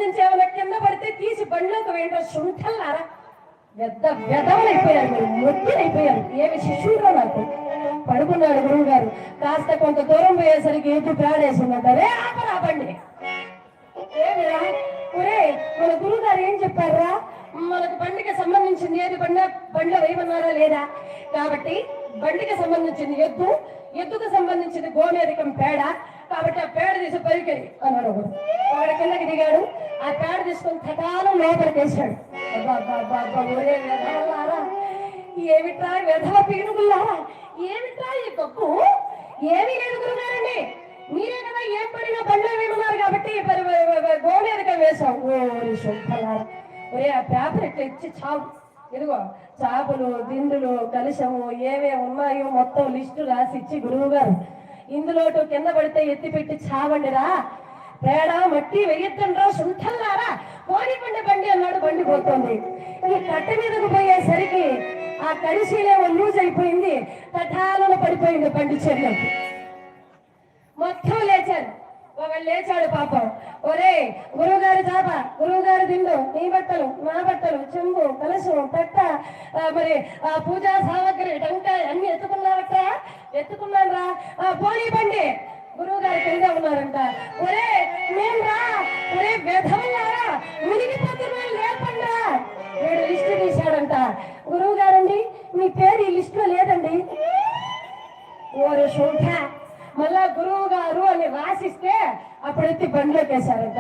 సంబంధించి ఏమైనా కింద పడితే తీసి బండిలోకి వేయడం శుంఠల్లారా వెదవలైపోయారు, మీరు మొత్తినైపోయారు. ఏమి శిష్యుడో నాకు. పడుకున్నాడు గురువు గారు. కాస్త కొంత దూరం పోయేసరికి ఎద్దు ప్రాడేసిందంటారే ఆపరా బండి. ఏమిరా ఒరే, మన గురువు గారు ఏం చెప్పారా, మనకు బండికి సంబంధించింది ఏది బండిలో వేయమన్నారా లేదా, కాబట్టి బండికి సంబంధించింది ఎద్దు, ఎద్దుకు సంబంధించింది గోమేధికం పేడ, కాబట్టి ఆ పేడ తీసి పైకి అన్నాడు. వాడి కిందకి దిగాడు, ఆ పేడ తీసుకొని కథాలం లోపలికి వేసాడు. ఏమిట్రా వెధవ పీనుగుల్లారా, ఏమిట్రా ఈ గొప్పు, ఏమీ లేదు గురుగారండి, మీరే కదా ఏం పడినా బండ్లో వేయమన్నారు కాబట్టి గోమేధికం వేశాం. ఒరే ఆ పేపర్ ఇట్లా ఇచ్చి చావు, ఇదిగో చాపలు దిండులు కలుషము ఏమేమి ఉన్నాయో మొత్తం లిస్టు రాసి ఇచ్చి గురువు గారు ఇందులో కింద పడితే ఎత్తి పెట్టి చావండిరా, పేడ మట్టి వెయ్యొద్దండ్రా సుంఠల్లారా, కోడిపండి బండి అన్నాడు. బండి పోతుంది. ఈ కట్ట మీదకు పోయేసరికి ఆ కడిశీలేమో లూజ్ అయిపోయింది, కఠాలను పడిపోయింది బండి చెర్లకి. మొత్తం లేచారు. ఒకళ్ళు లేచాడు పాపం. ఒరే గురువుగారి చాప, గురువుగారి దిండు, నీ బట్టలు నా బట్టలు, చెంబు కలశం తట్ట, మరి ఆ పూజా సామగ్రి టంకాయ అన్ని ఎత్తుకున్నావట. ఎత్తుకున్నాను రా, పోనీ బండి. గురువు గారి కింద ఉన్నారంట. ఒరే నేను రా, ఒరే వెధవల్లారా, మునిగిపోతున్నా లేపండా. వీడు లిస్టు తీశాడంట. గురువు గారండి మీ పేరు ఈ లిస్ట్ లో లేదండి. ఓరే శోభ, మళ్ళా గురువు గారు అని రాసిస్తే అప్పుడు ఎత్తి బండిలోకి వేశారంట.